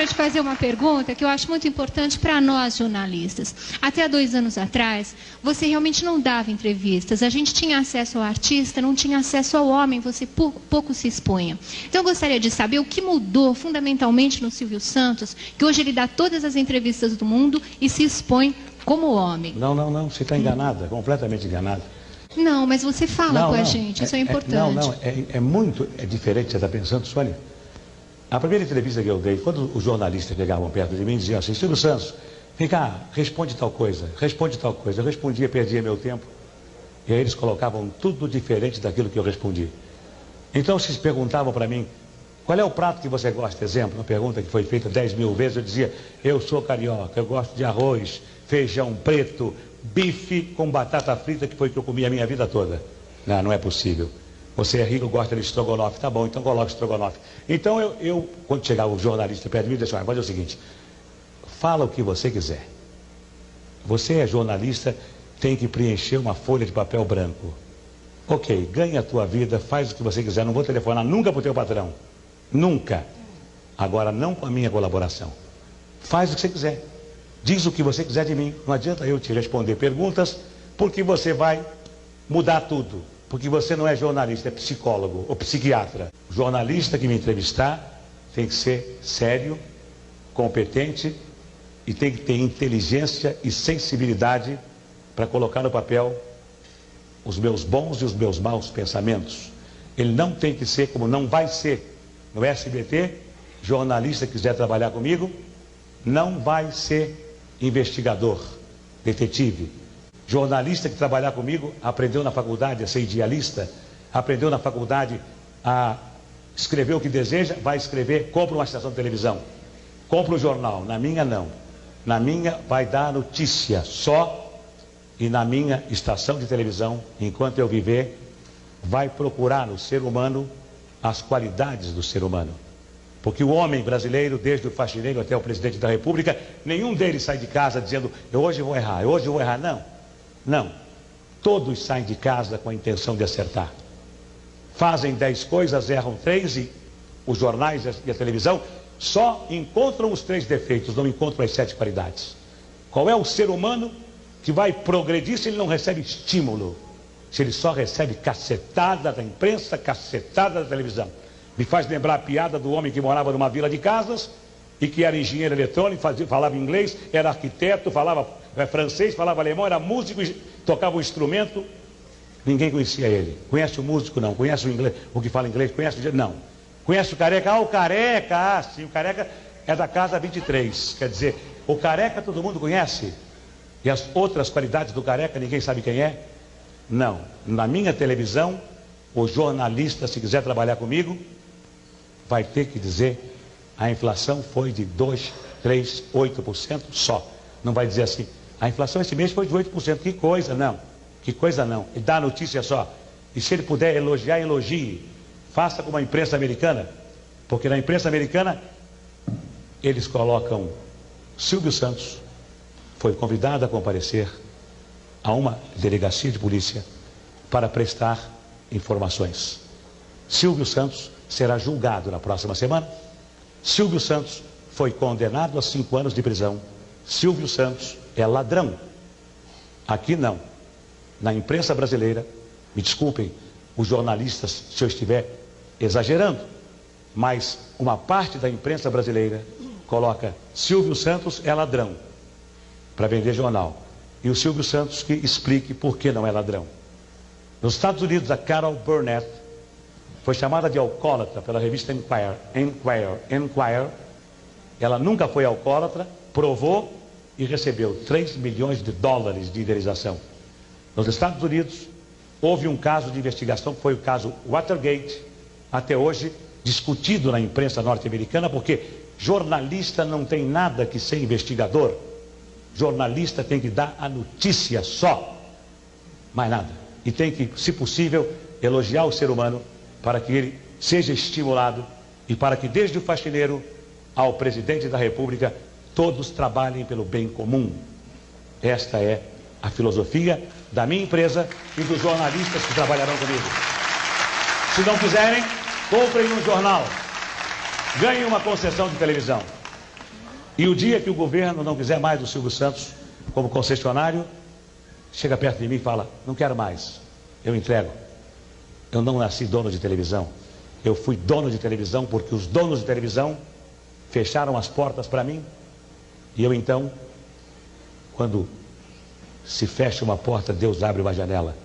para te fazer uma pergunta que eu acho muito importante para nós jornalistas. Até há 2 anos atrás, você realmente não dava entrevistas. A gente tinha acesso ao artista, não tinha acesso ao homem, você pouco se expunha. Então eu gostaria de saber o que mudou fundamentalmente no Silvio Santos, que hoje ele dá todas as entrevistas do mundo e se expõe como homem. Não, você está enganada, completamente enganada. Não, mas você fala com a gente, isso é importante. É diferente, você está pensando, Sônia. A primeira entrevista que eu dei, quando os jornalistas chegavam perto de mim, diziam assim: Silvio Santos, vem cá, responde tal coisa, responde tal coisa. Eu respondia, perdia meu tempo, e aí eles colocavam tudo diferente daquilo que eu respondi. Então, se perguntavam para mim, qual é o prato que você gosta? Exemplo, uma pergunta que foi feita 10.000 vezes, eu dizia, eu sou carioca, eu gosto de arroz, feijão preto, bife com batata frita, que foi o que eu comi a minha vida toda. Não é possível. Você é rico, gosta de estrogonofe, tá bom, então coloca estrogonofe. Então eu quando chegava o jornalista perto de mim, eu disse, olha, é o seguinte, fala o que você quiser. Você é jornalista, tem que preencher uma folha de papel branco. Ok, ganha a tua vida, faz o que você quiser, não vou telefonar nunca para o teu patrão. Nunca. Agora não com a minha colaboração. Faz o que você quiser. Diz o que você quiser de mim. Não adianta eu te responder perguntas, porque você vai mudar tudo. Porque você não é jornalista, é psicólogo ou psiquiatra. O jornalista que me entrevistar tem que ser sério, competente e tem que ter inteligência e sensibilidade para colocar no papel os meus bons e os meus maus pensamentos. Ele não tem que ser, como não vai ser no SBT, jornalista que quiser trabalhar comigo, não vai ser investigador, detetive. Jornalista que trabalhar comigo, aprendeu na faculdade a ser idealista, aprendeu na faculdade a escrever o que deseja, vai escrever, compra uma estação de televisão, compra um jornal. Na minha não. Na minha vai dar notícia só, e na minha estação de televisão, enquanto eu viver, vai procurar no ser humano as qualidades do ser humano. Porque o homem brasileiro, desde o faxineiro até o presidente da República, nenhum deles sai de casa dizendo, hoje eu vou errar, hoje eu vou errar. Não. Todos saem de casa com a intenção de acertar. Fazem 10 coisas, erram 3 e os jornais e a televisão só encontram os 3 defeitos, não encontram as 7 qualidades. Qual é o ser humano que vai progredir se ele não recebe estímulo? Se ele só recebe cacetada da imprensa, cacetada da televisão. Me faz lembrar a piada do homem que morava numa vila de casas e que era engenheiro eletrônico, falava inglês, era arquiteto, falava francês, falava alemão, era músico, tocava um instrumento. Ninguém conhecia ele. Conhece o músico? Não. Conhece o inglês, o que fala inglês? Conhece o... Não. Conhece o careca? Ah, o careca! Ah, sim, o careca é da casa 23. Quer dizer, o careca todo mundo conhece. E as outras qualidades do careca ninguém sabe quem é? Não. Na minha televisão, o jornalista, se quiser trabalhar comigo, vai ter que dizer, a inflação foi de 2, 3, 8% só. Não vai dizer assim, a inflação esse mês foi de 8%. Que coisa, não. Que coisa, não. E dá a notícia só. E se ele puder elogiar, elogie. Faça como a imprensa americana. Porque na imprensa americana, eles colocam Silvio Santos foi convidado a comparecer a uma delegacia de polícia para prestar informações. Silvio Santos será julgado na próxima semana. Silvio Santos foi condenado a 5 anos de prisão. Silvio Santos é ladrão. Aqui não. Na imprensa brasileira, me desculpem os jornalistas se eu estiver exagerando, mas uma parte da imprensa brasileira coloca Silvio Santos é ladrão para vender jornal. E o Silvio Santos que explique por que não é ladrão. Nos Estados Unidos, a Carol Burnett foi chamada de alcoólatra pela revista Enquirer. Ela nunca foi alcoólatra, provou e recebeu 3 milhões de dólares de indenização. Nos Estados Unidos, houve um caso de investigação, que foi o caso Watergate, até hoje discutido na imprensa norte-americana, porque jornalista não tem nada que ser investigador. Jornalista tem que dar a notícia só, mais nada. E tem que, se possível, elogiar o ser humano para que ele seja estimulado e para que desde o faxineiro ao presidente da República todos trabalhem pelo bem comum. Esta é a filosofia da minha empresa e dos jornalistas que trabalharão comigo. Se não quiserem, comprem um jornal, ganhem uma concessão de televisão. E o dia que o governo não quiser mais o Silvio Santos como concessionário, chega perto de mim e fala, não quero mais, eu entrego. Eu não nasci dono de televisão, eu fui dono de televisão porque os donos de televisão fecharam as portas para mim. E eu então, quando se fecha uma porta, Deus abre uma janela.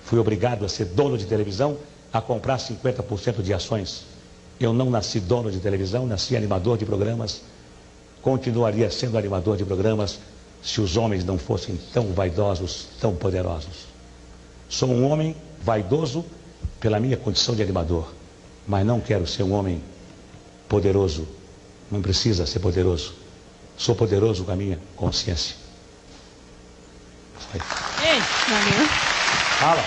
Fui obrigado a ser dono de televisão, a comprar 50% de ações. Eu não nasci dono de televisão, nasci animador de programas. Continuaria sendo animador de programas se os homens não fossem tão vaidosos, tão poderosos. Sou um homem vaidoso pela minha condição de animador, mas não quero ser um homem poderoso. Não precisa ser poderoso. Sou poderoso com a minha consciência. Foi. Ei, Valeu. Fala.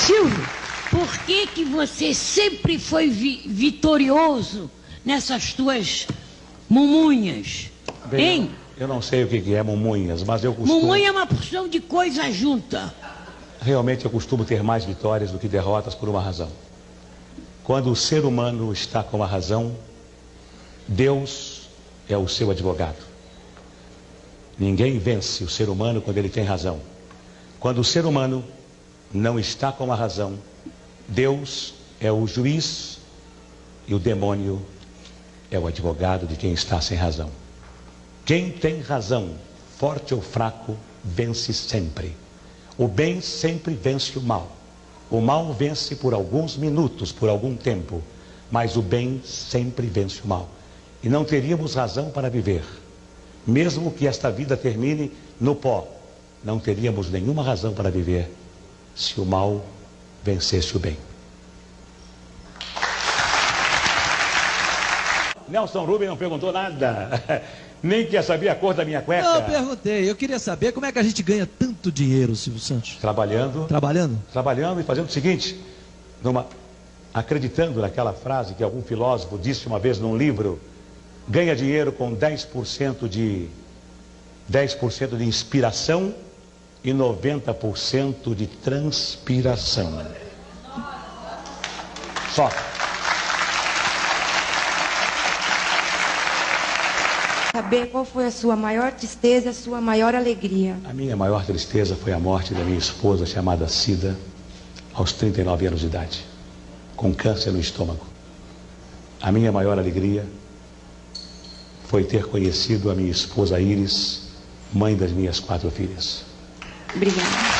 Silvio, por que você sempre foi vitorioso nessas tuas mumunhas? Bem, Hein? eu não sei o que é mumunhas, mas eu costumo... Mumunha é uma porção de coisa junta. Realmente eu costumo ter mais vitórias do que derrotas por uma razão. Quando o ser humano está com a razão, Deus é o seu advogado. Ninguém vence o ser humano quando ele tem razão. Quando o ser humano não está com a razão, Deus é o juiz e o demônio é o advogado de quem está sem razão. Quem tem razão, forte ou fraco, vence sempre. O bem sempre vence o mal. O mal vence por alguns minutos, por algum tempo, mas o bem sempre vence o mal. E não teríamos razão para viver. Mesmo que esta vida termine no pó, não teríamos nenhuma razão para viver se o mal vencesse o bem. Nelson Rubens não perguntou nada. Nem quer saber a cor da minha cueca. Não, eu perguntei. Eu queria saber como é que a gente ganha tanto dinheiro, Silvio Santos. Trabalhando. Trabalhando? Trabalhando e fazendo o seguinte, acreditando naquela frase que algum filósofo disse uma vez num livro, ganha dinheiro com 10% de inspiração e 90% de transpiração. Só. Saber qual foi a sua maior tristeza e a sua maior alegria. A minha maior tristeza foi a morte da minha esposa, chamada Cida, aos 39 anos de idade, com câncer no estômago. A minha maior alegria foi ter conhecido a minha esposa Iris, mãe das minhas 4 filhas. Obrigada.